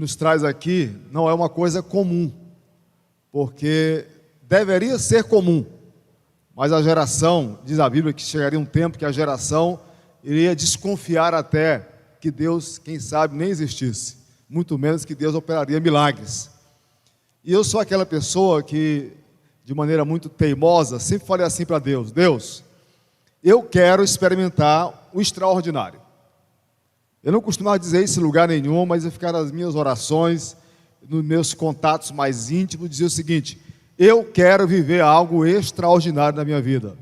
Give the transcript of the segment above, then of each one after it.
nos traz aqui não é uma coisa comum, porque deveria ser comum, mas a geração, diz a Bíblia, que chegaria um tempo que a geração iria desconfiar até que Deus, quem sabe, nem existisse, muito menos que Deus operaria milagres. E eu sou aquela pessoa que, de maneira muito teimosa, sempre falei assim para Deus: Deus, eu quero experimentar o extraordinário. Eu não costumava dizer isso em lugar nenhum, mas eu ficar nas minhas orações, nos meus contatos mais íntimos, dizer o seguinte: eu quero viver algo extraordinário na minha vida.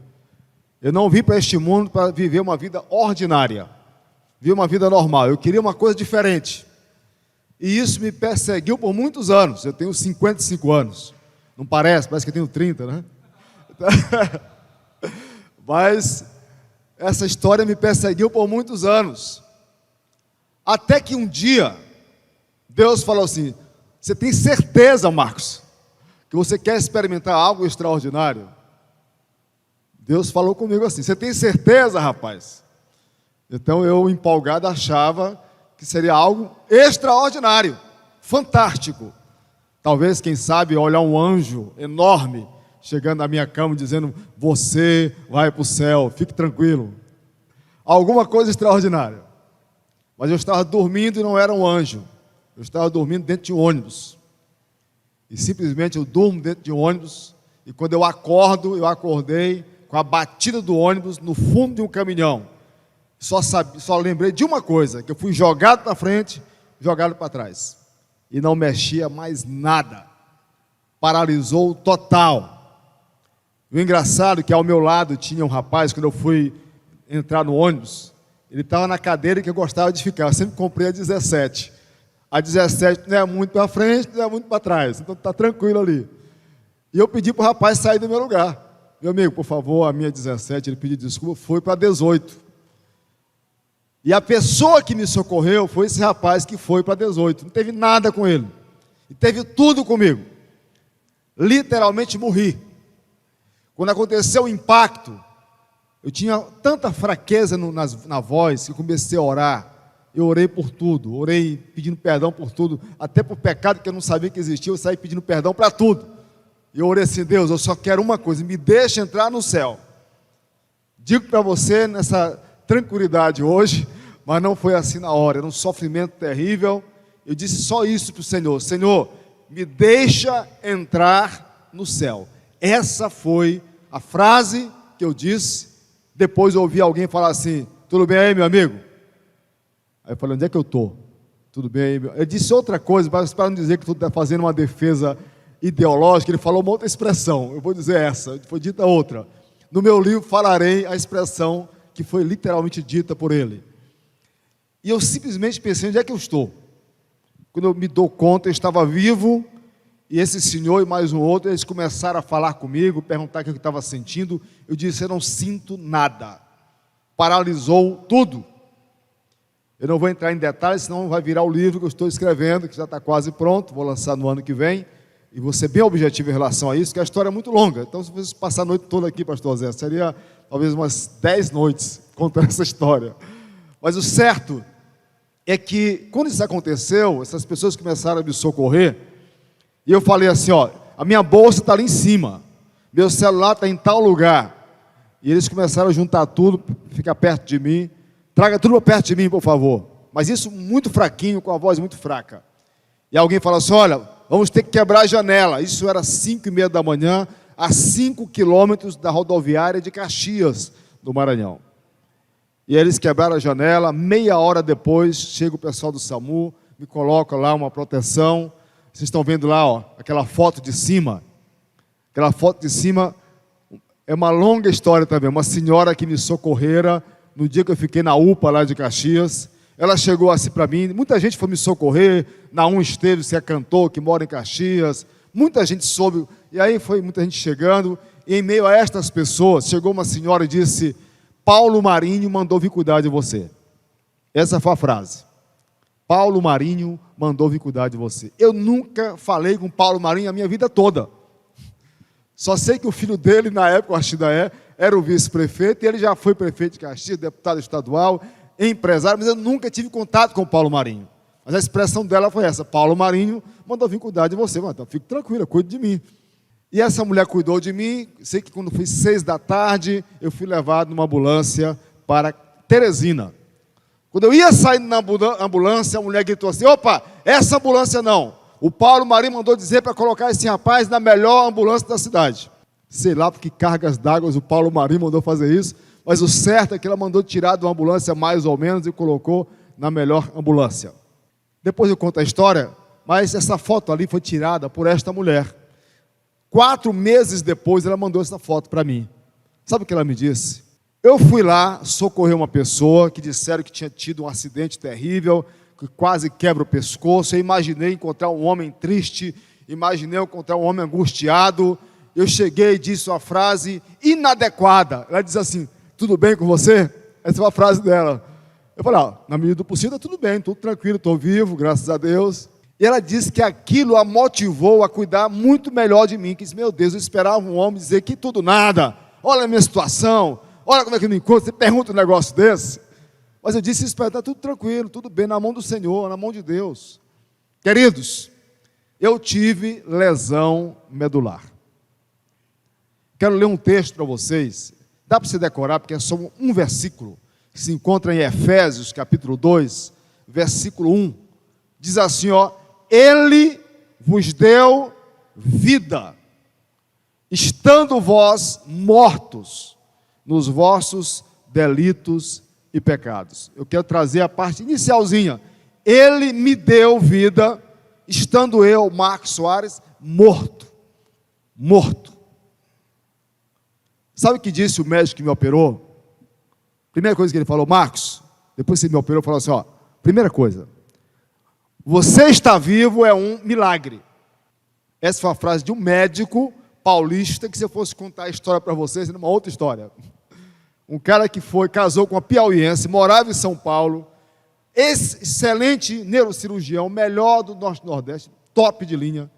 Eu não vim para este mundo para viver uma vida ordinária, viver uma vida normal. Eu queria uma coisa diferente. E isso me perseguiu por muitos anos. Eu tenho 55 anos. Não parece que eu tenho 30, né? Mas essa história me perseguiu por muitos anos. Até que um dia, Deus falou assim: você tem certeza, Marcos, que você quer experimentar algo extraordinário? Deus falou comigo assim: você tem certeza, rapaz? Então eu, empolgado, achava que seria algo extraordinário, fantástico. Talvez, quem sabe, olhar um anjo enorme chegando na minha cama dizendo: você vai para o céu, fique tranquilo. Alguma coisa extraordinária. Mas eu estava dormindo e não era um anjo. Eu estava dormindo dentro de um ônibus. E simplesmente eu durmo dentro de um ônibus. E quando eu acordo, eu acordei com a batida do ônibus no fundo de um caminhão. Só lembrei de uma coisa: que eu fui jogado para frente, jogado para trás. E não mexia mais nada. Paralisou total. O engraçado é que ao meu lado tinha um rapaz, quando eu fui entrar no ônibus, ele estava na cadeira que eu gostava de ficar. Eu sempre comprei a 17. A 17 não é muito para frente, não é muito para trás. Então está tranquilo ali. E eu pedi para o rapaz sair do meu lugar. Meu amigo, por favor, a minha 17, ele pediu desculpa, foi para 18. E a pessoa que me socorreu foi esse rapaz que foi para 18. Não teve nada com ele. E teve tudo comigo. Literalmente morri. Quando aconteceu o impacto, eu tinha tanta fraqueza na voz que eu comecei a orar. Eu orei por tudo, orei pedindo perdão por tudo, até por pecado que eu não sabia que existia, eu saí pedindo perdão para tudo. E eu orei assim: Deus, eu só quero uma coisa, me deixa entrar no céu. Digo para você nessa tranquilidade hoje, mas não foi assim na hora, era um sofrimento terrível. Eu disse só isso para o Senhor: Senhor, me deixa entrar no céu. Essa foi a frase que eu disse. Depois eu ouvi alguém falar assim: tudo bem aí, meu amigo? Aí eu falei: onde é que eu estou? Tudo bem aí, meu... Ele disse outra coisa, mas para não dizer que tu está fazendo uma defesa ideológica, ele falou uma outra expressão. Eu vou dizer essa, foi dita outra. No meu livro falarei a expressão que foi literalmente dita por ele. E eu simplesmente pensei: onde é que eu estou? Quando eu me dou conta, eu estava vivo. E esse senhor e mais um outro, eles começaram a falar comigo, perguntar o que eu estava sentindo. Eu disse: eu não sinto nada. Paralisou tudo. Eu não vou entrar em detalhes, senão vai virar o livro que eu estou escrevendo, que já está quase pronto, vou lançar no ano que vem. E vou ser bem objetivo em relação a isso, que a história é muito longa. Então, se você passar a noite toda aqui, pastor Zé, seria talvez umas 10 noites contando essa história. Mas o certo é que, quando isso aconteceu, essas pessoas começaram a me socorrer. E eu falei assim: ó, a minha bolsa está ali em cima, meu celular está em tal lugar. E eles começaram a juntar tudo, ficar perto de mim. Traga tudo perto de mim, por favor. Mas isso muito fraquinho, com a voz muito fraca. E alguém falou assim: olha, vamos ter que quebrar a janela. Isso era 5h30 da manhã, a 5 quilômetros da rodoviária de Caxias, do Maranhão. E eles quebraram a janela. Meia hora depois, chega o pessoal do SAMU, me coloca lá uma proteção. Vocês estão vendo lá, ó, aquela foto de cima. Aquela foto de cima é uma longa história também. Uma senhora que me socorrera no dia que eu fiquei na UPA lá de Caxias. Ela chegou assim para mim. Muita gente foi me socorrer. Naum Esteves, que é cantor, que mora em Caxias. Muita gente soube. E aí foi muita gente chegando. E em meio a estas pessoas, chegou uma senhora e disse: Paulo Marinho mandou vir cuidar de você. Essa foi a frase. Paulo Marinho mandou vir cuidar de você. Eu nunca falei com Paulo Marinho a minha vida toda. Só sei que o filho dele, na época, o Archidaé, era o vice-prefeito, e ele já foi prefeito de Caxias, deputado estadual, empresário, mas eu nunca tive contato com o Paulo Marinho. Mas a expressão dela foi essa: Paulo Marinho mandou vir cuidar de você. Então, fique tranquila, cuide de mim. E essa mulher cuidou de mim. Sei que quando foi 6 da tarde, eu fui levado numa ambulância para Teresina. Quando eu ia sair na ambulância, a mulher gritou assim: opa, essa ambulância não. O Paulo Marinho mandou dizer para colocar esse rapaz na melhor ambulância da cidade. Sei lá por que cargas d'água o Paulo Marinho mandou fazer isso, mas o certo é que ela mandou tirar de uma ambulância mais ou menos e colocou na melhor ambulância. Depois eu conto a história, mas essa foto ali foi tirada por esta mulher. 4 meses depois ela mandou essa foto para mim. Sabe o que ela me disse? Eu fui lá socorrer uma pessoa que disseram que tinha tido um acidente terrível, que quase quebra o pescoço. Eu imaginei encontrar um homem triste, imaginei encontrar um homem angustiado. Eu cheguei e disse uma frase inadequada. Ela diz assim: tudo bem com você? Essa é uma frase dela. Eu falei: na medida do possível, tudo bem, tudo tranquilo, estou vivo, graças a Deus. E ela disse que aquilo a motivou a cuidar muito melhor de mim. Que disse: meu Deus, eu esperava um homem dizer que tudo nada, olha a minha situação, olha como é que eu me encontro, você pergunta um negócio desse. Mas eu disse: espera, está tudo tranquilo, tudo bem, na mão do Senhor, na mão de Deus. Queridos, eu tive lesão medular. Quero ler um texto para vocês. Dá para você decorar, porque é só um versículo, que se encontra em Efésios, capítulo 2, versículo 1. Diz assim, ó: Ele vos deu vida, estando vós mortos nos vossos delitos e pecados. Eu quero trazer a parte inicialzinha. Ele me deu vida, estando eu, Marcos Soares, morto. Sabe o que disse o médico que me operou? Primeira coisa que ele falou: Marcos, depois que você me operou, falou assim, ó, primeira coisa, você está vivo é um milagre. Essa foi a frase de um médico paulista, que se eu fosse contar a história para vocês, era uma outra história. Um cara que casou com uma piauiense, morava em São Paulo, excelente neurocirurgião, melhor do Norte-Nordeste, top de linha.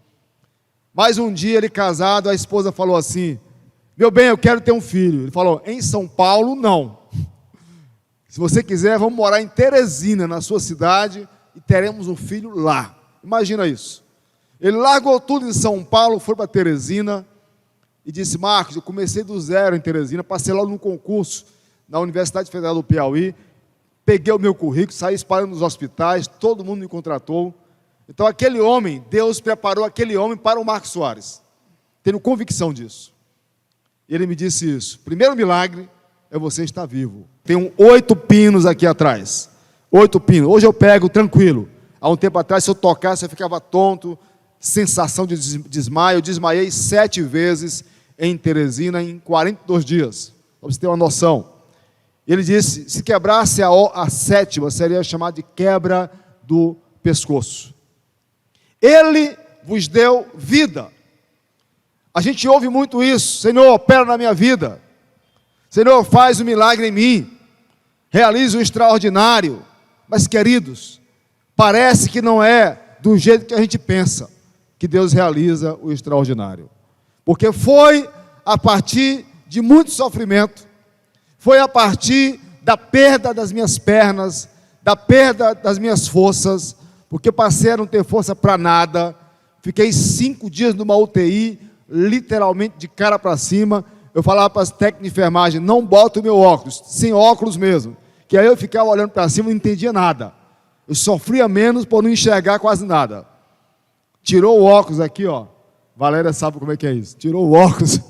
Mas um dia ele casado, a esposa falou assim: meu bem, eu quero ter um filho. Ele falou: em São Paulo, não. Se você quiser, vamos morar em Teresina, na sua cidade, e teremos um filho lá. Imagina isso. Ele largou tudo em São Paulo, foi para Teresina, e disse: Marcos, eu comecei do zero em Teresina, passei logo num concurso na Universidade Federal do Piauí, peguei o meu currículo, saí espalhando nos hospitais, todo mundo me contratou. Então aquele homem, Deus preparou aquele homem para o Marcos Soares. Tenho convicção disso. Ele me disse isso: primeiro milagre é você estar vivo. Tem 8 pinos aqui atrás. 8 pinos. Hoje eu pego tranquilo. Há um tempo atrás, se eu tocasse, eu ficava tonto, sensação de desmaio. Eu desmaiei 7 vezes em Teresina em 42 dias. Para você ter uma noção. Ele disse: se quebrasse a 7ª, seria chamado de quebra do pescoço. Ele vos deu vida. A gente ouve muito isso: Senhor, opera na minha vida. Senhor, faz um milagre em mim. Realiza o extraordinário. Mas, queridos, parece que não é do jeito que a gente pensa que Deus realiza o extraordinário. Porque foi a partir de muito sofrimento, foi a partir da perda das minhas pernas, da perda das minhas forças, porque passei a não ter força para nada. Fiquei 5 dias numa UTI, literalmente de cara para cima. Eu falava para as técnicas de enfermagem: não bota o meu óculos, sem óculos mesmo, que aí eu ficava olhando para cima e não entendia nada. Eu sofria menos por não enxergar quase nada. Tirou o óculos aqui, ó. Valéria sabe como é que é isso. Tirou o óculos,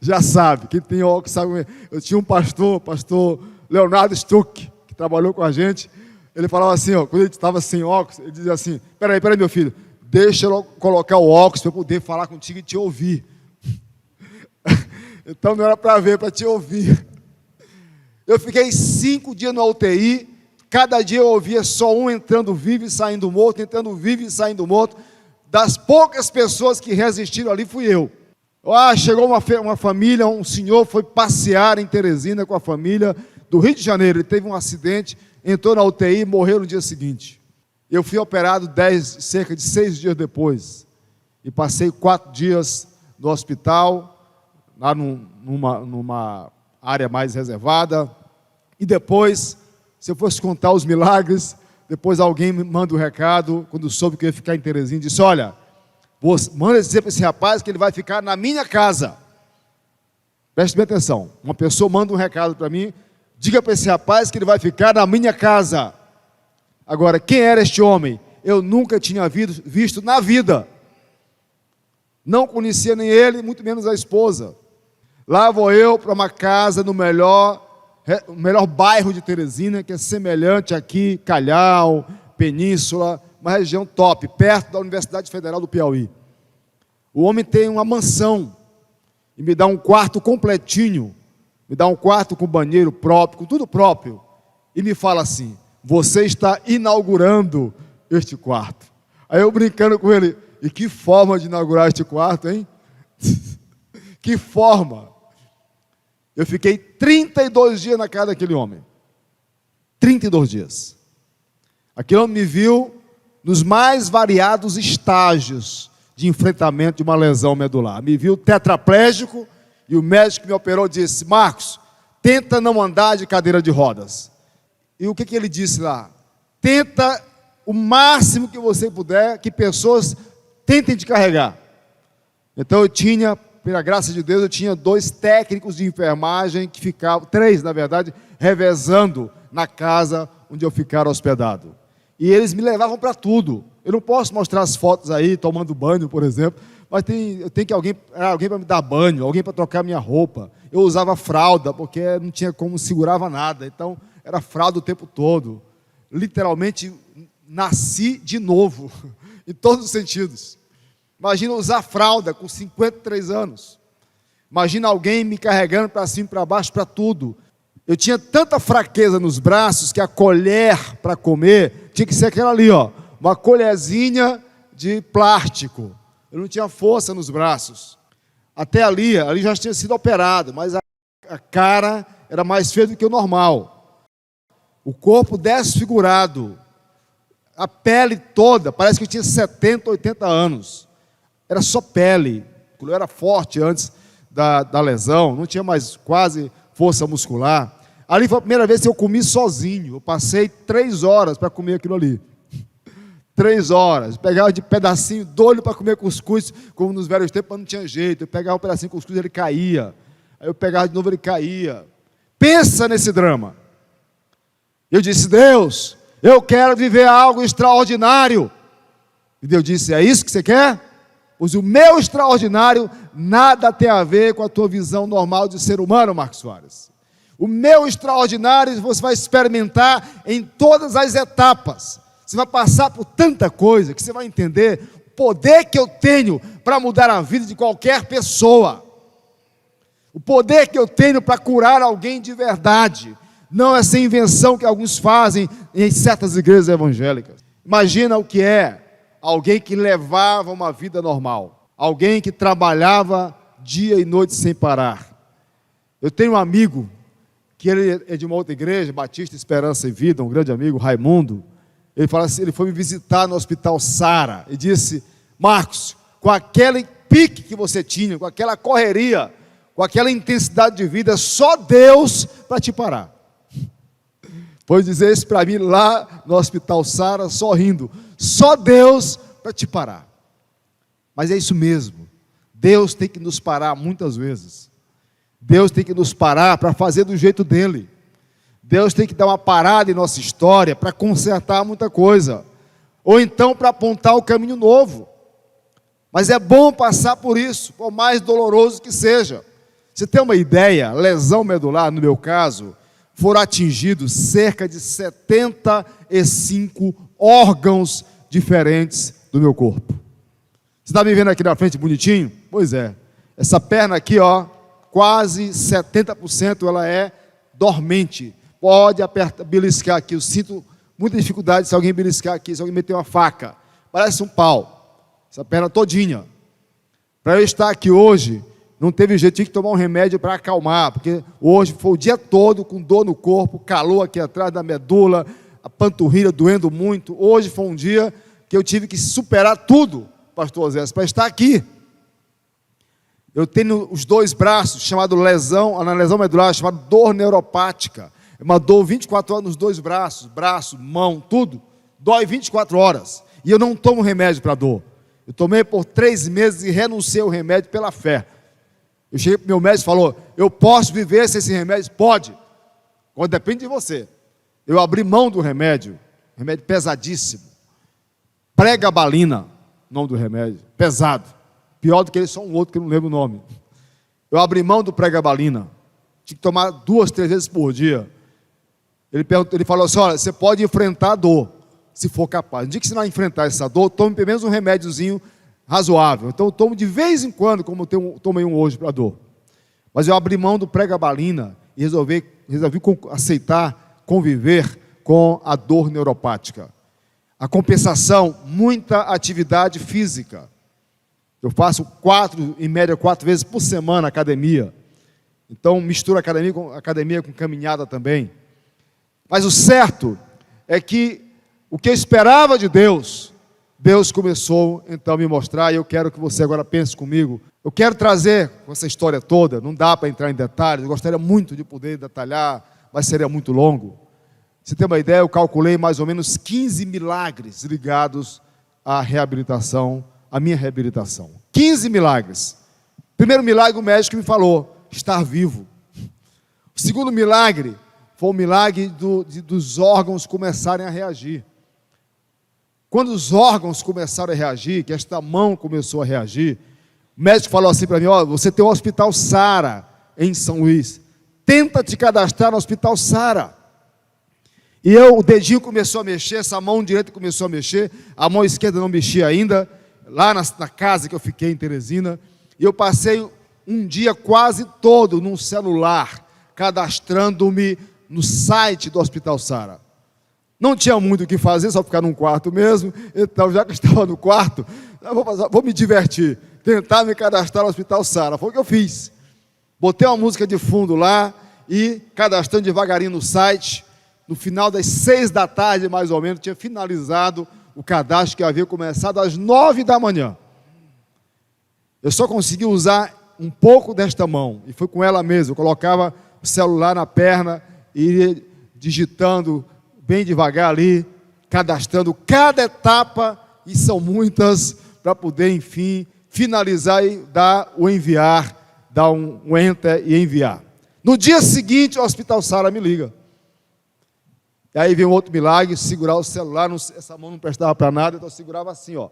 já sabe. Quem tem óculos sabe como é. Eu tinha um pastor Leonardo Stuck, que trabalhou com a gente. Ele falava assim, ó, quando ele estava sem óculos, ele dizia assim: peraí, meu filho, deixa eu colocar o óculos para eu poder falar contigo e te ouvir. Então não era para ver, para te ouvir. Eu fiquei 5 dias na UTI, cada dia eu ouvia só um entrando vivo e saindo morto, entrando vivo e saindo morto. Das poucas pessoas que resistiram ali, fui eu. Chegou uma família, um senhor foi passear em Teresina com a família do Rio de Janeiro. Ele teve um acidente, entrou na UTI e morreu no dia seguinte. Eu fui operado cerca de 6 dias depois. E passei 4 dias no hospital, lá numa área mais reservada. E depois, se eu fosse contar os milagres, Depois alguém me manda um recado, quando soube que eu ia ficar em Teresina, disse: olha, manda dizer para esse rapaz que ele vai ficar na minha casa. Preste bem atenção. Uma pessoa manda um recado para mim: diga para esse rapaz que ele vai ficar na minha casa. Agora, quem era este homem? Eu nunca tinha visto na vida. Não conhecia nem ele, muito menos a esposa. Lá vou eu para uma casa no melhor bairro de Teresina, que é semelhante aqui, Calhau, Península, uma região top, perto da Universidade Federal do Piauí. O homem tem uma mansão e me dá um quarto completinho, me dá um quarto com banheiro próprio, com tudo próprio, e me fala assim: você está inaugurando este quarto. Aí eu brincando com ele: e que forma de inaugurar este quarto, hein? Que forma! Eu fiquei 32 dias na casa daquele homem. 32 dias. Aquele homem me viu nos mais variados estágios de enfrentamento de uma lesão medular. Me viu tetraplégico e o médico que me operou disse: Marcos, tenta não andar de cadeira de rodas. E o que ele disse lá? Tenta o máximo que você puder que pessoas tentem te carregar. Então eu tinha, pela graça de Deus, eu tinha 2 técnicos de enfermagem que ficavam, 3 na verdade, revezando na casa onde eu ficara hospedado. E eles me levavam para tudo. Eu não posso mostrar as fotos aí, tomando banho, por exemplo, mas eu tenho que alguém para me dar banho, alguém para trocar minha roupa. Eu usava fralda, porque não tinha como, segurava nada, então era fralda o tempo todo. Literalmente, nasci de novo, em todos os sentidos. Imagina usar fralda com 53 anos. Imagina alguém me carregando para cima e para baixo, para tudo. Eu tinha tanta fraqueza nos braços que a colher para comer tinha que ser aquela ali, ó, uma colherzinha de plástico. Eu não tinha força nos braços. Até ali já tinha sido operado, mas a cara era mais feia do que o normal. O corpo desfigurado. A pele toda, parece que eu tinha 70, 80 anos. Era só pele. Eu era forte antes da lesão, não tinha mais quase força muscular. Ali foi a primeira vez que eu comi sozinho. Eu passei 3 horas para comer aquilo ali. 3 horas. Pegava de pedacinho doido para comer cuscuz, como nos velhos tempos, mas não tinha jeito. Eu pegava um pedacinho de cuscuz, ele caía. Aí eu pegava de novo, ele caía. Pensa nesse drama. Eu disse: Deus, eu quero viver algo extraordinário. E Deus disse: é isso que você quer? Pois o meu extraordinário nada tem a ver com a tua visão normal de ser humano, Marcos Soares. O meu extraordinário você vai experimentar em todas as etapas. Você vai passar por tanta coisa que você vai entender o poder que eu tenho para mudar a vida de qualquer pessoa. O poder que eu tenho para curar alguém de verdade. Não essa invenção que alguns fazem em certas igrejas evangélicas. Imagina o que é alguém que levava uma vida normal, alguém que trabalhava dia e noite sem parar. Eu tenho um amigo, que ele é de uma outra igreja, Batista Esperança e Vida, um grande amigo, Raimundo. Ele fala assim, ele foi me visitar no Hospital Sara e disse: Marcos, com aquele pique que você tinha, com aquela correria, com aquela intensidade de vida, só Deus para te parar. Foi dizer isso para mim lá no Hospital Sara, sorrindo. Só Deus para te parar. Mas é isso mesmo. Deus tem que nos parar muitas vezes. Deus tem que nos parar para fazer do jeito dele. Deus tem que dar uma parada em nossa história para consertar muita coisa. Ou então para apontar o caminho novo. Mas é bom passar por isso, por mais doloroso que seja. Você tem uma ideia? Lesão medular, no meu caso, foram atingidos cerca de 75 órgãos diferentes do meu corpo. Você está me vendo aqui na frente bonitinho? Pois é. Essa perna aqui, ó, quase 70% ela é dormente. Pode apertar, beliscar aqui. Eu sinto muita dificuldade se alguém beliscar aqui, se alguém meter uma faca. Parece um pau. Essa perna todinha. Para eu estar aqui hoje, não teve jeito, tinha que tomar um remédio para acalmar, porque hoje foi o dia todo com dor no corpo, calor aqui atrás da medula, a panturrilha doendo muito. Hoje foi um dia que eu tive que superar tudo, pastor Osés, para estar aqui. Eu tenho os 2 braços, chamado lesão, na lesão medular, chamada dor neuropática. É uma dor 24 horas nos 2 braços, braço, mão, tudo. dói 24 horas, e eu não tomo remédio para dor. Eu tomei por 3 meses e renunciei ao remédio pela fé. Eu cheguei para o meu médico e falou, eu posso viver sem esse remédio? Pode, quando depende de você. Eu abri mão do remédio pesadíssimo, pregabalina, nome do remédio, pesado, pior do que ele, só um outro que eu não lembro o nome. Eu abri mão do pregabalina, tinha que tomar 2, 3 vezes por dia. Ele falou assim, olha, você pode enfrentar a dor, se for capaz. No dia que você não enfrentar essa dor, tome pelo menos um remédiozinho razoável. Então eu tomo de vez em quando, como eu tomei um hoje para a dor. Mas eu abri mão do pregabalina e resolvi aceitar, conviver com a dor neuropática. A compensação, muita atividade física. Eu faço em média 4 vezes por semana academia. Então misturo academia com caminhada também. Mas o certo é que o que eu esperava de Deus, Deus começou então a me mostrar, e eu quero que você agora pense comigo. Eu quero trazer com essa história toda, não dá para entrar em detalhes, eu gostaria muito de poder detalhar, mas seria muito longo. Você tem uma ideia, eu calculei mais ou menos 15 milagres ligados à reabilitação, à minha reabilitação. 15 milagres. Primeiro milagre, o médico me falou, estar vivo. O segundo milagre foi o milagre dos órgãos começarem a reagir. Quando os órgãos começaram a reagir, que esta mão começou a reagir, o médico falou assim para mim, ó, você tem o Hospital Sara em São Luís, tenta te cadastrar no Hospital Sara. E o dedinho começou a mexer, essa mão direita começou a mexer, a mão esquerda não mexia ainda, lá na casa que eu fiquei em Teresina, e eu passei um dia quase todo num celular, cadastrando-me no site do Hospital Sara. Não tinha muito o que fazer, só ficar num quarto mesmo, então já que eu estava no quarto, vou me divertir, tentar me cadastrar no Hospital Sara, foi o que eu fiz. Botei uma música de fundo lá, e cadastrando devagarinho no site. No final das 6 da tarde, mais ou menos, tinha finalizado o cadastro que havia começado às 9 da manhã. Eu só consegui usar um pouco desta mão, e foi com ela mesmo. Eu colocava o celular na perna e ia digitando bem devagar ali, cadastrando cada etapa, e são muitas, para poder, enfim, finalizar e dar o enviar, dar um enter e enviar. No dia seguinte, o Hospital Sara me liga. E aí vem um outro milagre, segurar o celular, essa mão não prestava para nada, então eu segurava assim, ó.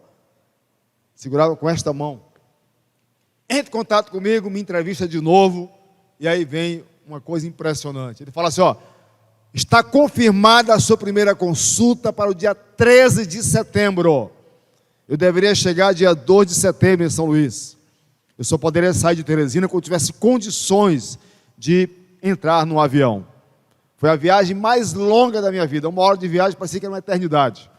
Segurava com esta mão. Entre em contato comigo, me entrevista de novo, e aí vem uma coisa impressionante. Ele fala assim, ó, está confirmada a sua primeira consulta para o dia 13 de setembro. Eu deveria chegar dia 2 de setembro em São Luís. Eu só poderia sair de Teresina quando tivesse condições de entrar no avião. Foi a viagem mais longa da minha vida. 1 hora de viagem parecia que era uma eternidade.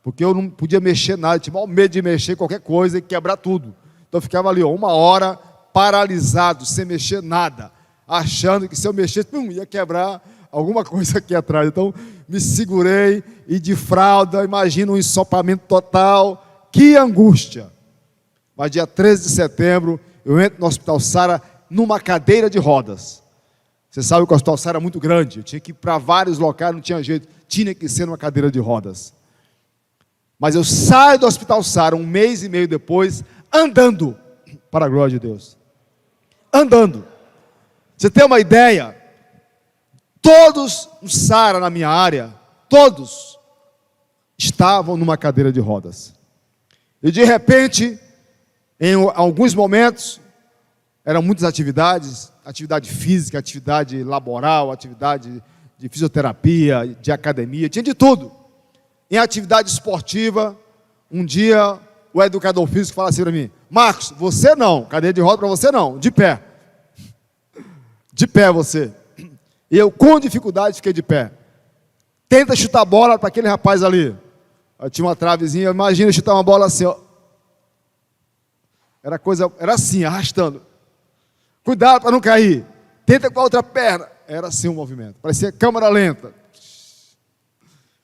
Porque eu não podia mexer nada, eu tinha mal medo de mexer qualquer coisa e quebrar tudo. Então eu ficava ali, ó, 1 hora paralisado, sem mexer nada, achando que se eu mexesse, ia quebrar alguma coisa aqui atrás. Então me segurei e de fralda, imagina um ensopamento total, que angústia. Mas dia 13 de setembro, eu entro no Hospital Sara numa cadeira de rodas. Você sabe que o Hospital Sara era muito grande, eu tinha que ir para vários locais, não tinha jeito, tinha que ser numa cadeira de rodas. Mas eu saio do Hospital Sara 1 mês e meio depois, andando, para a glória de Deus. Andando. Você tem uma ideia? Todos no Sara, na minha área, todos estavam numa cadeira de rodas. E de repente, em alguns momentos, eram muitas atividades, atividade física, atividade laboral, atividade de fisioterapia, de academia, tinha de tudo. Em atividade esportiva, um dia o educador físico fala assim para mim, Marcos, você não, cadeira de roda para você não, de pé. De pé você. E eu com dificuldade fiquei de pé. Tenta chutar a bola para aquele rapaz ali. Eu tinha uma travezinha, imagina chutar uma bola assim, ó. Era assim, arrastando. Cuidado para não cair. Tenta com a outra perna. Era assim o movimento. Parecia câmera lenta.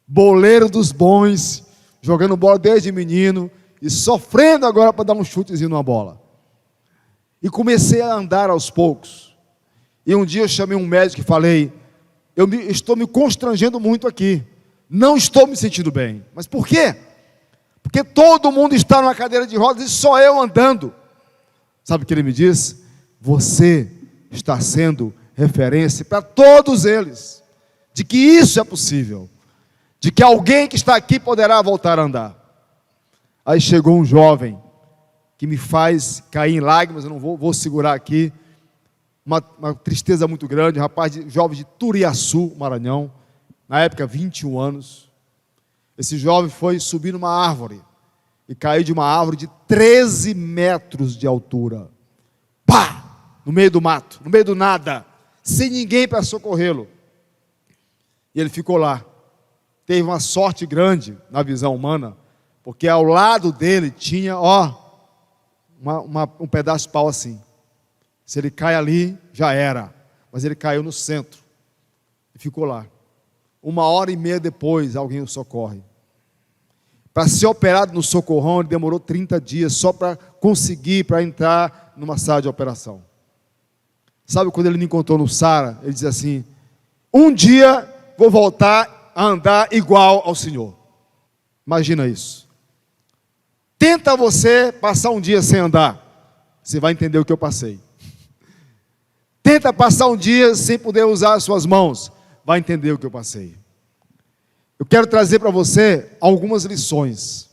Boleiro dos bons, jogando bola desde menino e sofrendo agora para dar um chutezinho numa bola. E comecei a andar aos poucos. E um dia eu chamei um médico e falei, estou me constrangendo muito aqui. Não estou me sentindo bem. Mas por quê? Porque todo mundo está numa cadeira de rodas e só eu andando. Sabe o que ele me diz? Você está sendo referência para todos eles, de que isso é possível, de que alguém que está aqui poderá voltar a andar. Aí chegou um jovem, que me faz cair em lágrimas, eu não vou segurar aqui, uma tristeza muito grande, jovem de Turiaçu, Maranhão, na época 21 anos, esse jovem foi subir numa árvore, e caiu de uma árvore de 13 metros de altura, pá, no meio do mato, no meio do nada, sem ninguém para socorrê-lo, e ele ficou lá, teve uma sorte grande na visão humana, porque ao lado dele tinha, um pedaço de pau assim, se ele cai ali, já era, mas ele caiu no centro, e ficou lá, 1h30 depois, alguém o socorre, para ser operado no socorrão, ele demorou 30 dias, só para conseguir, para entrar numa sala de operação. Sabe quando ele me encontrou no Sara, ele dizia assim, um dia vou voltar a andar igual ao Senhor. Imagina isso. Tenta você passar um dia sem andar, você vai entender o que eu passei. Tenta passar um dia sem poder usar as suas mãos, vai entender o que eu passei. Eu quero trazer para você algumas lições,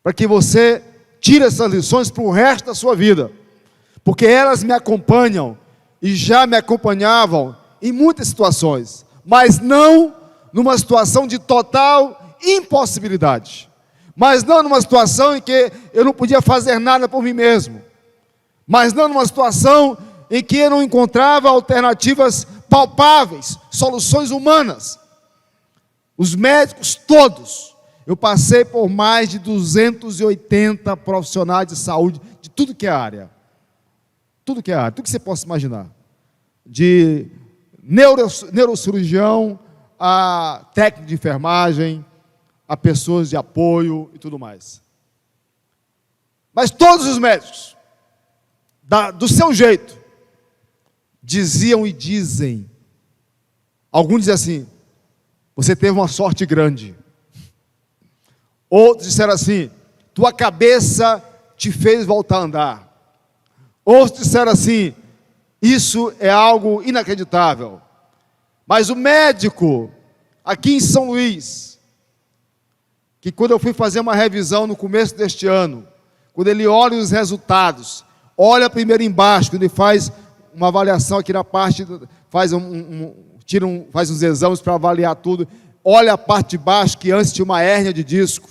para que você tire essas lições para o resto da sua vida, porque elas me acompanham e já me acompanhavam em muitas situações, mas não numa situação de total impossibilidade, mas não numa situação em que eu não podia fazer nada por mim mesmo, mas não numa situação em que eu não encontrava alternativas palpáveis, soluções humanas. Os médicos todos, eu passei por mais de 280 profissionais de saúde, de tudo que é área, tudo que você possa imaginar, de neurocirurgião, a técnico de enfermagem, a pessoas de apoio e tudo mais. Mas todos os médicos, do seu jeito, diziam e dizem, alguns dizem assim, você teve uma sorte grande. Outros disseram assim, tua cabeça te fez voltar a andar. Outros disseram assim, isso é algo inacreditável. Mas o médico, aqui em São Luís, que quando eu fui fazer uma revisão no começo deste ano, quando ele olha os resultados, olha primeiro embaixo, quando ele faz uma avaliação aqui na parte, faz uns exames para avaliar tudo, olha a parte de baixo, que antes tinha uma hérnia de disco,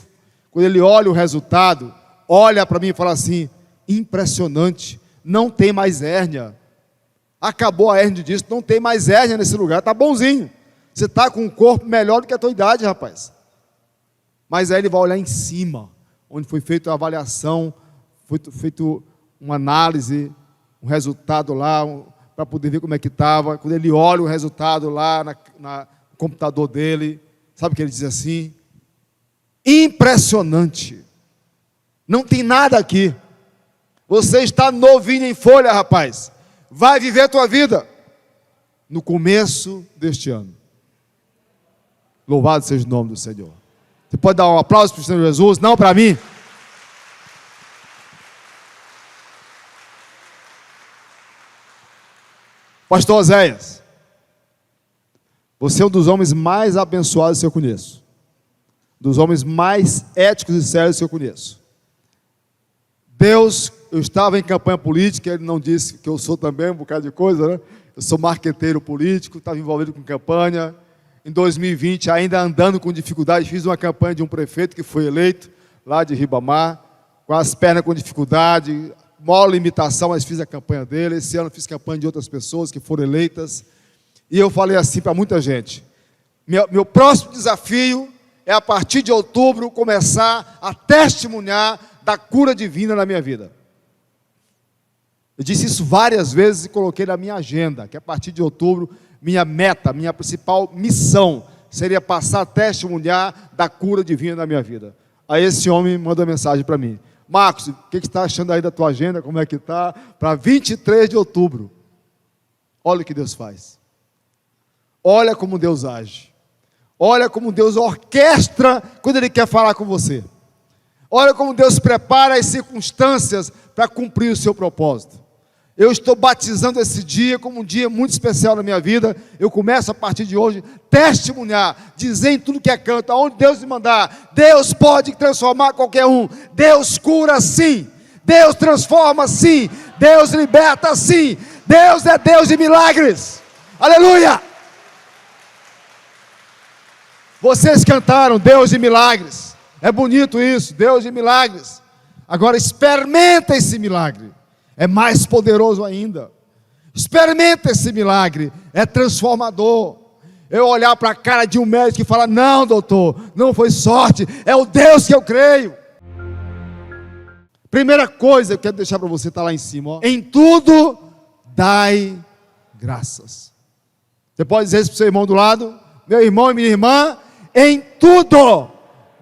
quando ele olha o resultado, olha para mim e fala assim, impressionante, não tem mais hérnia, acabou a hérnia de disco, não tem mais hérnia nesse lugar, está bonzinho, você está com um corpo melhor do que a tua idade, rapaz. Mas aí ele vai olhar em cima, onde foi feita a avaliação, foi feito uma análise, um resultado lá, para poder ver como é que estava. Quando ele olha o resultado lá no computador dele, sabe o que ele diz assim? Impressionante, não tem nada aqui, você está novinho em folha, rapaz, vai viver a tua vida, no começo deste ano. Louvado seja o nome do Senhor. Você pode dar um aplauso para o Senhor Jesus? Não para mim. Pastor Oséias, você é um dos homens mais abençoados que eu conheço, dos homens mais éticos e sérios que eu conheço. Deus, eu estava em campanha política, ele não disse que eu sou também um bocado de coisa, né? Eu sou marqueteiro político, estava envolvido com campanha. Em 2020, ainda andando com dificuldade, fiz uma campanha de um prefeito que foi eleito, lá de Ribamar, com as pernas com dificuldade, maior limitação, mas fiz a campanha dele. Esse ano fiz campanha de outras pessoas que foram eleitas. E eu falei assim para muita gente, meu próximo desafio é, a partir de outubro, começar a testemunhar da cura divina na minha vida. Eu disse isso várias vezes e coloquei na minha agenda, que a partir de outubro, minha meta, minha principal missão, seria passar a testemunhar da cura divina na minha vida. Aí esse homem mandou mensagem para mim, Marcos, o que você está achando aí da tua agenda, como é que está? Para 23 de outubro, olha o que Deus faz, olha como Deus age, Olha como Deus orquestra quando Ele quer falar com você. Olha como Deus prepara as circunstâncias para cumprir o seu propósito. Eu estou batizando esse dia como um dia muito especial na minha vida. Eu começo a partir de hoje testemunhar, dizer em tudo que é canto, aonde Deus me mandar. Deus pode transformar qualquer um. Deus cura sim. Deus transforma sim. Deus liberta sim. Deus é Deus de milagres. Aleluia! Vocês cantaram Deus de milagres. É bonito isso, Deus de milagres. Agora experimenta esse milagre. É mais poderoso ainda. Experimenta esse milagre. É transformador. Eu olhar para a cara de um médico e falar: não, doutor, não foi sorte. É o Deus que eu creio. Primeira coisa que eu quero deixar para você, está lá em cima, ó. Em tudo dai graças. Você pode dizer isso para o seu irmão do lado: meu irmão e minha irmã, em tudo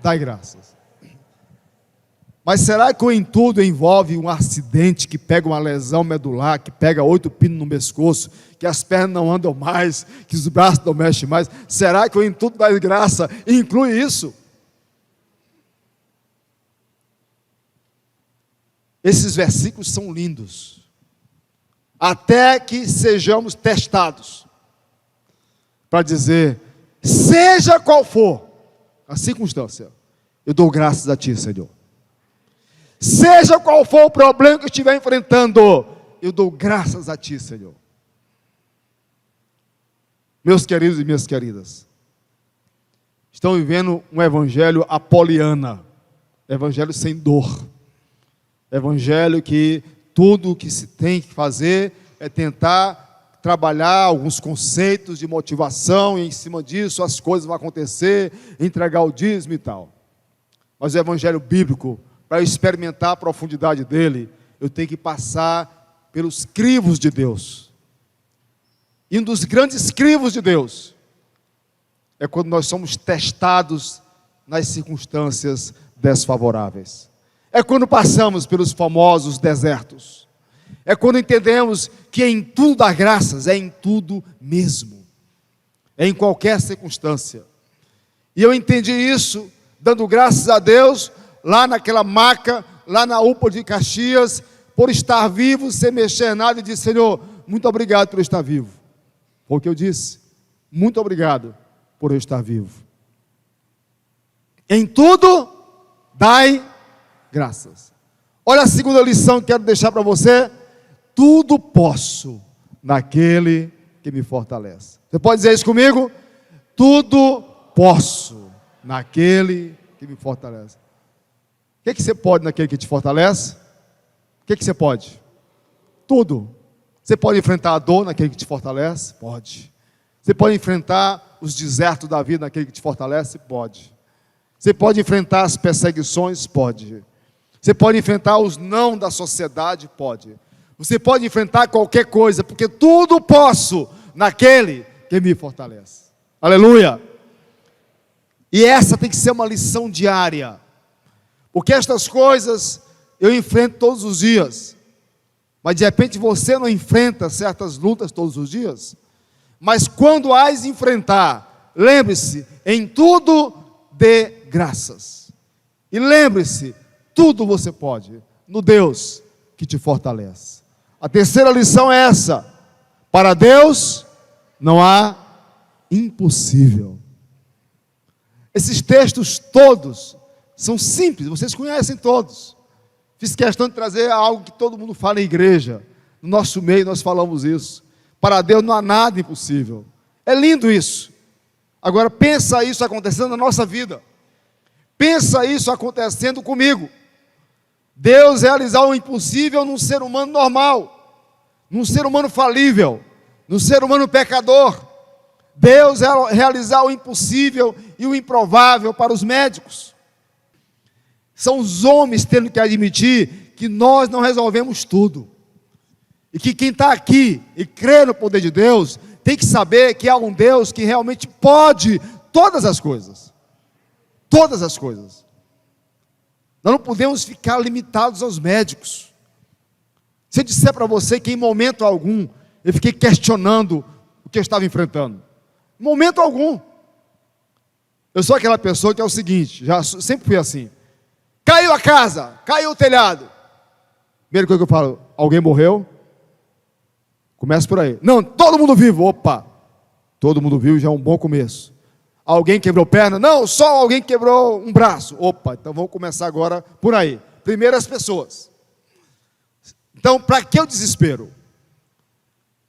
dai graças. Mas será que o em tudo envolve um acidente que pega uma lesão medular, que pega 8 pinos no pescoço, que as pernas não andam mais, que os braços não mexem mais? Será que o em tudo dai graça inclui isso? Esses versículos são lindos. Até que sejamos testados, para dizer, seja qual for a circunstância, eu dou graças a Ti, Senhor. Seja qual for o problema que eu estiver enfrentando, eu dou graças a Ti, Senhor. Meus queridos e minhas queridas, estão vivendo um evangelho apoliana, evangelho sem dor, evangelho que tudo o que se tem que fazer é tentar trabalhar alguns conceitos de motivação, e em cima disso as coisas vão acontecer, entregar o dízimo e tal. Mas o evangelho bíblico, para eu experimentar a profundidade dele, eu tenho que passar pelos crivos de Deus. E um dos grandes crivos de Deus é quando nós somos testados nas circunstâncias desfavoráveis. É quando passamos pelos famosos desertos. É quando entendemos que em tudo dá graças, é em tudo mesmo. É em qualquer circunstância. E eu entendi isso, dando graças a Deus, lá naquela maca, lá na UPA de Caxias, por estar vivo, sem mexer nada, e disse: Senhor, muito obrigado por eu estar vivo. Foi o que eu disse. Muito obrigado por eu estar vivo. Em tudo, dai graças. Olha a segunda lição que quero deixar para você. Tudo posso naquele que me fortalece. Você pode dizer isso comigo? Tudo posso naquele que me fortalece. O que você pode naquele que te fortalece? O que você pode? Tudo. Você pode enfrentar a dor naquele que te fortalece? Pode. Você pode enfrentar os desertos da vida naquele que te fortalece? Pode. Você pode enfrentar as perseguições? Pode. Você pode enfrentar os não da sociedade? Pode. Você pode enfrentar qualquer coisa, porque tudo posso naquele que me fortalece. Aleluia! E essa tem que ser uma lição diária. Porque estas coisas eu enfrento todos os dias. Mas de repente você não enfrenta certas lutas todos os dias. Mas quando as enfrentar, lembre-se, em tudo dê graças. E lembre-se, tudo você pode no Deus que te fortalece. A terceira lição é essa: para Deus não há impossível. Esses textos todos são simples, vocês conhecem todos. Fiz questão de trazer algo que todo mundo fala em igreja. No nosso meio nós falamos isso. Para Deus não há nada impossível. É lindo isso. Agora pensa isso acontecendo na nossa vida. Pensa isso acontecendo comigo. Deus realizar o impossível num ser humano normal, num ser humano falível, num ser humano pecador. Deus realizar o impossível e o improvável para os médicos. São os homens tendo que admitir que nós não resolvemos tudo. E que quem está aqui e crê no poder de Deus, tem que saber que há um Deus que realmente pode todas as coisas. Todas as coisas. Nós não podemos ficar limitados aos médicos. Se eu disser para você que em momento algum eu fiquei questionando o que eu estava enfrentando. Em momento algum. Eu sou aquela pessoa que é o seguinte, sempre fui assim. Caiu a casa, caiu o telhado. Primeira coisa que eu falo, alguém morreu? Começa por aí. Não, todo mundo vivo. Opa, todo mundo vivo já é um bom começo. Alguém quebrou perna? Não, só alguém quebrou um braço. Opa, então vamos começar agora por aí. Primeiro as pessoas. Então, para que o desespero?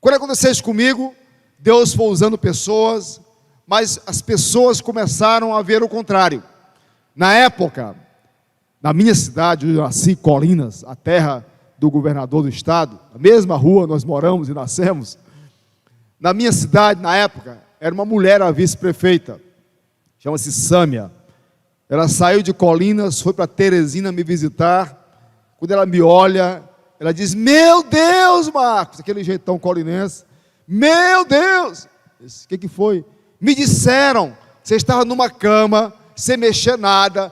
Quando aconteceu isso comigo, Deus foi usando pessoas, mas as pessoas começaram a ver o contrário. Na época, na minha cidade, eu nasci em Colinas, a terra do governador do estado, na mesma rua nós moramos e nascemos. Na minha cidade, na época, era uma mulher a vice-prefeita, chama-se Sâmia. Ela saiu de Colinas, foi para Teresina me visitar. Quando ela me olha, ela diz: meu Deus, Marcos, aquele jeitão colinense, meu Deus, o que foi? Me disseram, você estava numa cama, sem mexer nada,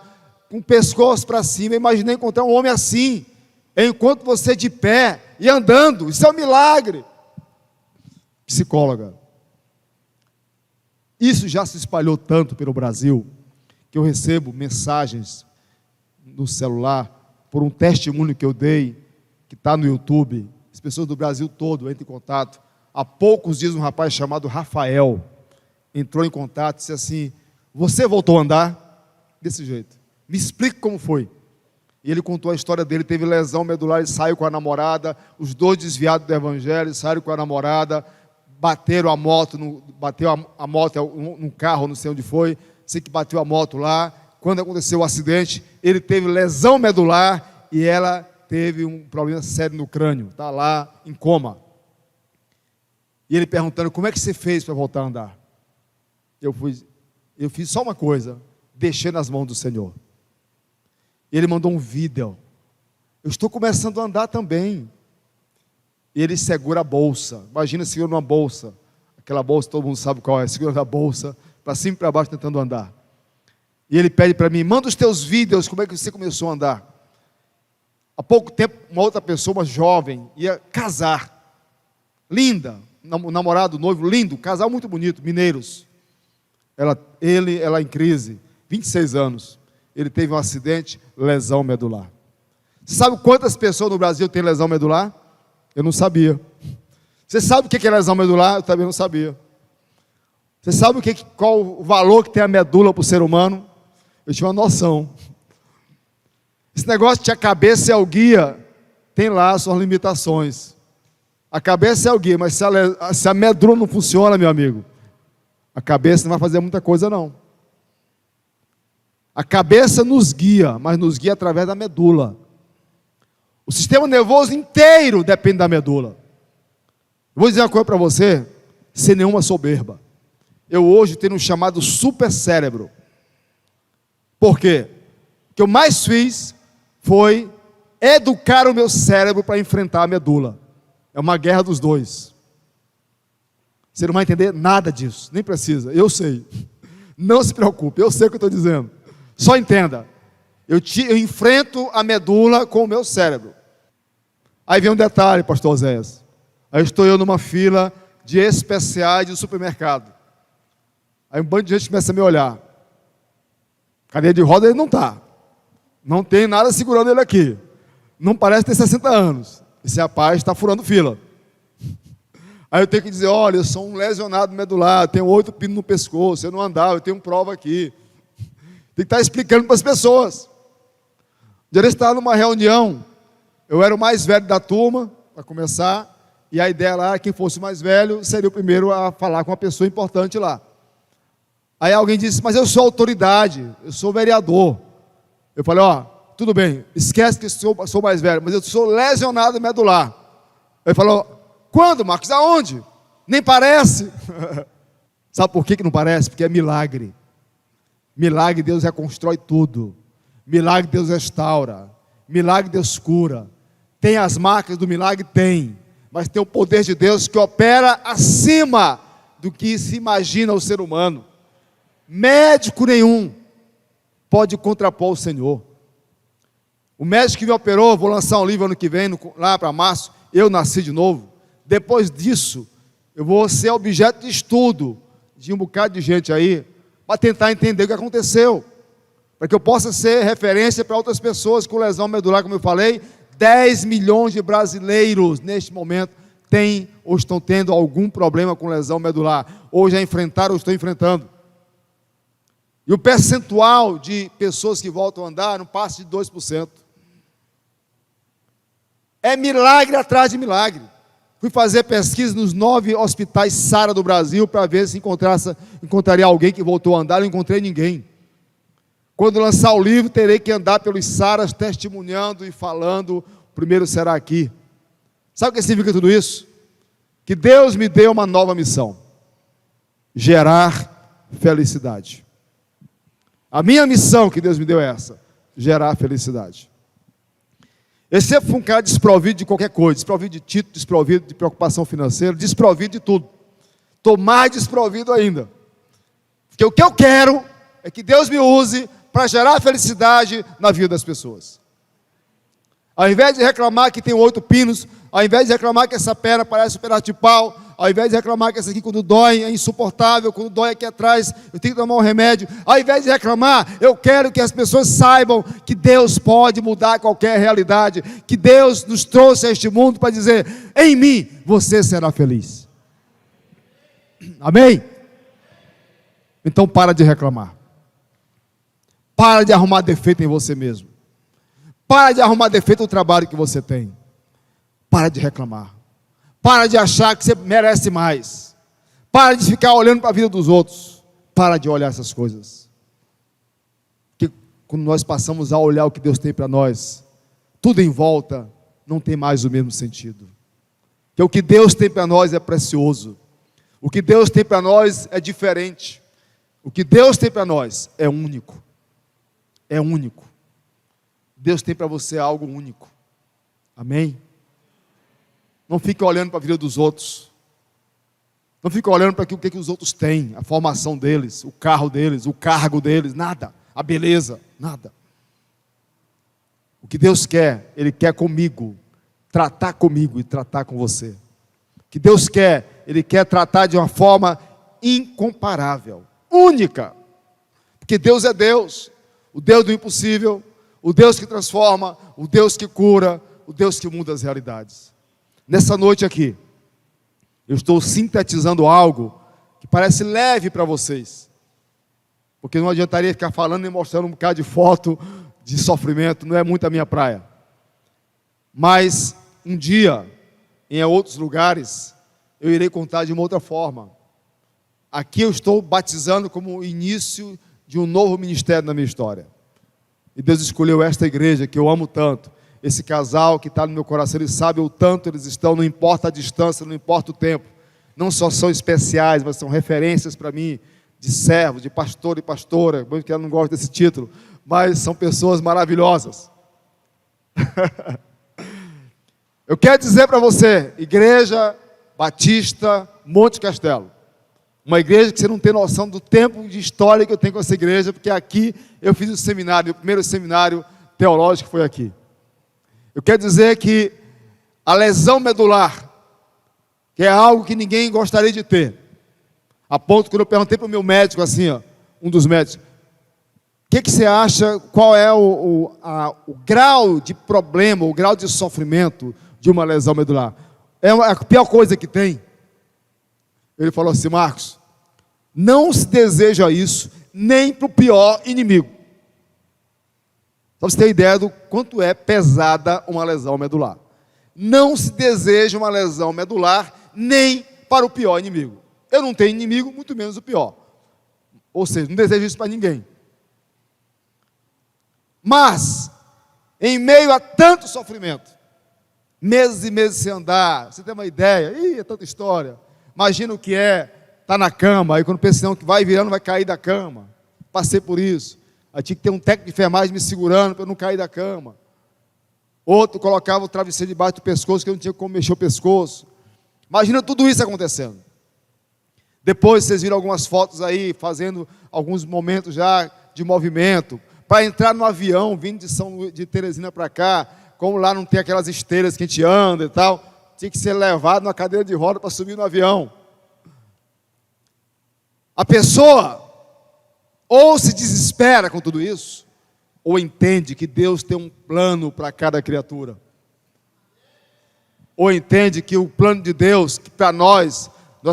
com o pescoço para cima. Eu imaginei encontrar um homem assim, enquanto você de pé e andando. Isso é um milagre. Psicóloga. Isso já se espalhou tanto pelo Brasil, que eu recebo mensagens no celular, por um testemunho que eu dei, que está no YouTube. As pessoas do Brasil todo entram em contato. Há poucos dias um rapaz chamado Rafael entrou em contato e disse assim: você voltou a andar? Desse jeito. Me explique como foi. E ele contou a história dele, teve lesão medular, ele saiu com a namorada, os dois desviados do evangelho, saíram com a namorada, bateram a moto, bateu a moto num carro, não sei onde foi, sei que bateu a moto lá. Quando aconteceu o acidente, ele teve lesão medular e ela teve um problema sério no crânio, está lá em coma. E ele perguntando: como é que você fez para voltar a andar? Eu fiz só uma coisa, deixei nas mãos do Senhor. Ele mandou um vídeo. Eu estou começando a andar também. E ele segura a bolsa. Imagina segurando uma bolsa. Aquela bolsa, todo mundo sabe qual é. Segurando a bolsa, para cima e para baixo, tentando andar. E ele pede para mim: manda os teus vídeos, como é que você começou a andar. Há pouco tempo, uma outra pessoa, uma jovem, ia casar. Linda, namorado, noivo, lindo, casal muito bonito, mineiros. Ela em crise, 26 anos. Ele teve um acidente, lesão medular. Sabe quantas pessoas no Brasil têm lesão medular? Eu não sabia. Você sabe o que é lesão medular? Eu também não sabia. Você sabe qual o valor que tem a medula para o ser humano? Eu tinha uma noção. Esse negócio de a cabeça é o guia, tem lá suas limitações. A cabeça é o guia, mas se a medula não funciona, meu amigo, a cabeça não vai fazer muita coisa não. A cabeça nos guia, mas nos guia através da medula. O sistema nervoso inteiro depende da medula. Vou dizer uma coisa para você, sem nenhuma soberba. Eu hoje tenho um chamado super cérebro. Por quê? O que eu mais fiz foi educar o meu cérebro para enfrentar a medula. É uma guerra dos dois. Você não vai entender nada disso, nem precisa, eu sei. Não se preocupe, eu sei o que eu estou dizendo. Só entenda, eu enfrento a medula com o meu cérebro. Aí vem um detalhe, pastor Oséias. Aí estou eu numa fila de especiais de supermercado. Aí um bando de gente começa a me olhar. Cadeira de roda ele não está. Não tem nada segurando ele aqui. Não parece ter 60 anos. Esse rapaz está furando fila. Aí eu tenho que dizer: olha, eu sou um lesionado medular, tenho 8 pinos no pescoço, eu não andava, eu tenho prova aqui. Tem que estar explicando para as pessoas. Um dia eu estava numa reunião, eu era o mais velho da turma, para começar, e a ideia lá, quem fosse o mais velho, seria o primeiro a falar com uma pessoa importante lá. Aí alguém disse: mas eu sou autoridade, eu sou vereador. Eu falei: tudo bem, esquece que eu sou mais velho, mas eu sou lesionado medular. Ele falou: quando, Marcos? Aonde? Nem parece. Sabe por que não parece? Porque é milagre. Milagre, Deus reconstrói tudo. Milagre, Deus restaura. Milagre, Deus cura. Tem as marcas do milagre? Tem. Mas tem o poder de Deus que opera acima do que se imagina o ser humano. Médico nenhum pode contrapor o Senhor. O médico que me operou, vou lançar um livro ano que vem, lá para março, Eu Nasci de Novo. Depois disso, eu vou ser objeto de estudo de um bocado de gente aí, para tentar entender o que aconteceu, para que eu possa ser referência para outras pessoas com lesão medular, como eu falei. 10 milhões de brasileiros, neste momento, têm ou estão tendo algum problema com lesão medular, ou já enfrentaram ou estão enfrentando. E o percentual de pessoas que voltam a andar não passa de 2%. É milagre atrás de milagre. Fui fazer pesquisa nos 9 hospitais SARA do Brasil para ver se encontraria alguém que voltou a andar. Não encontrei ninguém. Quando lançar o livro, terei que andar pelos SARAs testemunhando e falando. O primeiro será aqui. Sabe o que significa tudo isso? Que Deus me deu uma nova missão: gerar felicidade. A minha missão que Deus me deu é essa: gerar felicidade. Eu sempre fui um cara desprovido de qualquer coisa, desprovido de título, desprovido de preocupação financeira, desprovido de tudo. Estou mais desprovido ainda. Porque o que eu quero é que Deus me use para gerar felicidade na vida das pessoas. Ao invés de reclamar que tem 8 pinos, ao invés de reclamar que essa perna parece um pedaço de pau, ao invés de reclamar que essa aqui quando dói é insuportável, quando dói aqui atrás eu tenho que tomar um remédio, ao invés de reclamar, eu quero que as pessoas saibam que Deus pode mudar qualquer realidade, que Deus nos trouxe a este mundo para dizer: em mim você será feliz. Amém? Então para de reclamar, para de arrumar defeito em você mesmo, para de arrumar defeito no trabalho que você tem, para de reclamar. Para de achar que você merece mais. Para de ficar olhando para a vida dos outros. Para de olhar essas coisas. Porque quando nós passamos a olhar o que Deus tem para nós, tudo em volta não tem mais o mesmo sentido. Porque o que Deus tem para nós é precioso. O que Deus tem para nós é diferente. O que Deus tem para nós é único. É único. Deus tem para você algo único. Amém? Não fique olhando para a vida dos outros. Não fique olhando para o que os outros têm, a formação deles, o carro deles, o cargo deles, nada. A beleza, nada. O que Deus quer, Ele quer comigo, tratar comigo e tratar com você. O que Deus quer, Ele quer tratar de uma forma incomparável, única. Porque Deus é Deus, o Deus do impossível, o Deus que transforma, o Deus que cura, o Deus que muda as realidades. Nessa noite aqui, eu estou sintetizando algo que parece leve para vocês, porque não adiantaria ficar falando e mostrando um bocado de foto de sofrimento, não é muito a minha praia. Mas um dia, em outros lugares, eu irei contar de uma outra forma. Aqui eu estou batizando como o início de um novo ministério na minha história. E Deus escolheu esta igreja que eu amo tanto. Esse casal que está no meu coração, eles sabem o tanto eles estão, não importa a distância, não importa o tempo. Não só são especiais, mas são referências para mim, de servos, de pastor e pastora, que eu não gosto desse título, mas são pessoas maravilhosas. Eu quero dizer para você, Igreja Batista Monte Castelo, uma igreja que você não tem noção do tempo de história que eu tenho com essa igreja, porque aqui eu fiz o seminário, o primeiro seminário teológico foi aqui. Eu quero dizer que a lesão medular, que é algo que ninguém gostaria de ter, a ponto que eu perguntei para o meu médico, assim, ó, um dos médicos, o que você acha, qual é o grau de problema, o grau de sofrimento de uma lesão medular? É a pior coisa que tem. Ele falou assim: Marcos, não se deseja isso nem para o pior inimigo. Para você ter ideia do quanto é pesada uma lesão medular. Não se deseja uma lesão medular nem para o pior inimigo. Eu não tenho inimigo, muito menos o pior. Ou seja, não desejo isso para ninguém. Mas, em meio a tanto sofrimento, meses e meses sem andar, você tem uma ideia, é tanta história. Imagina o que é estar na cama, aí quando pensa que vai virando, vai cair da cama. Passei por isso. Aí tinha que ter um técnico de enfermagem me segurando para eu não cair da cama. Outro colocava o travesseiro debaixo do pescoço, que eu não tinha como mexer o pescoço. Imagina tudo isso acontecendo. Depois vocês viram algumas fotos aí, fazendo alguns momentos já de movimento. Para entrar no avião, vindo de Teresina para cá, como lá não tem aquelas esteiras que a gente anda e tal, tinha que ser levado numa cadeira de roda para subir no avião. A pessoa Ou se desespera com tudo isso, ou entende que Deus tem um plano para cada criatura. Ou entende que o plano de Deus, que para nós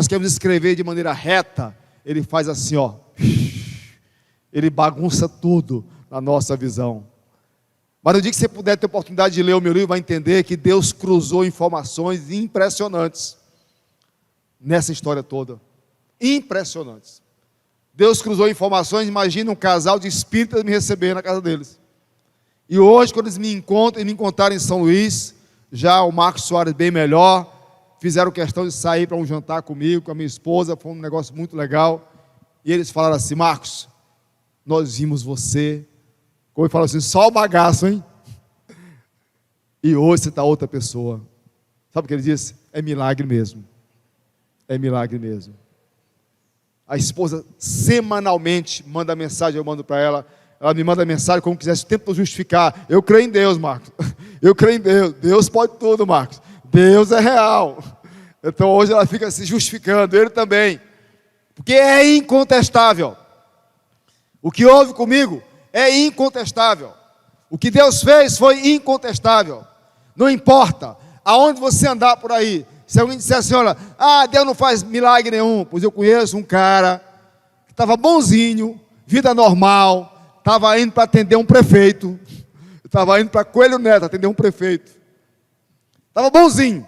queremos escrever de maneira reta, Ele faz assim, ó. Ele bagunça tudo na nossa visão. Mas no dia que você puder ter oportunidade de ler o meu livro, vai entender que Deus cruzou informações impressionantes nessa história toda. Impressionantes. Deus cruzou informações, imagina um casal de espíritas me receber na casa deles. E hoje, quando eles me encontram e me encontraram em São Luís, já o Marcos Soares bem melhor, fizeram questão de sair para um jantar comigo, com a minha esposa, foi um negócio muito legal. E eles falaram assim: Marcos, nós vimos você, como ele falou assim, só o bagaço, hein? E hoje você está outra pessoa. Sabe o que ele disse? É milagre mesmo. É milagre mesmo. A esposa semanalmente manda mensagem, eu mando para ela. Ela me manda mensagem como quisesse, tempo para justificar. Eu creio em Deus, Marcos. Eu creio em Deus. Deus pode tudo, Marcos. Deus é real. Então hoje ela fica se justificando, ele também. Porque é incontestável. O que houve comigo é incontestável. O que Deus fez foi incontestável. Não importa aonde você andar por aí. Se alguém disser assim, olha, Deus não faz milagre nenhum. Pois eu conheço um cara que estava bonzinho, vida normal, estava indo para atender um prefeito. Estava indo para Coelho Neto atender um prefeito. Estava bonzinho.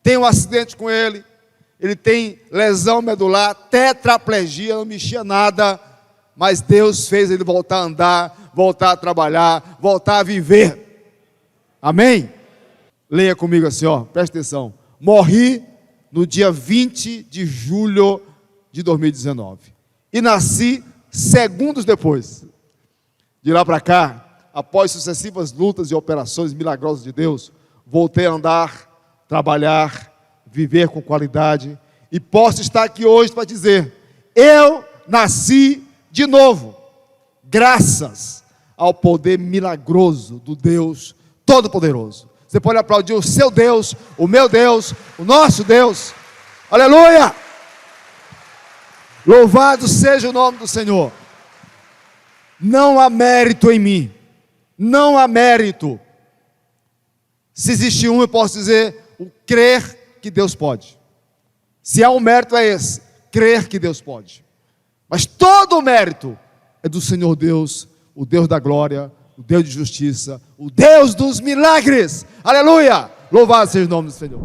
Tem um acidente com ele. Ele tem lesão medular, tetraplegia, não mexia nada. Mas Deus fez ele voltar a andar, voltar a trabalhar, voltar a viver. Amém? Leia comigo assim, ó, presta atenção. Morri no dia 20 de julho de 2019. E nasci segundos depois. De lá para cá, após sucessivas lutas e operações milagrosas de Deus, voltei a andar, trabalhar, viver com qualidade. E posso estar aqui hoje para dizer, eu nasci de novo, graças ao poder milagroso do Deus Todo-Poderoso. Você pode aplaudir o seu Deus, o meu Deus, o nosso Deus. Aleluia! Louvado seja o nome do Senhor. Não há mérito em mim. Não há mérito. Se existe um, eu posso dizer, o crer que Deus pode. Se há um mérito é esse, crer que Deus pode. Mas todo o mérito é do Senhor Deus, o Deus da glória, o Deus de justiça, o Deus dos milagres. Aleluia! Louvado seja o nome do Senhor.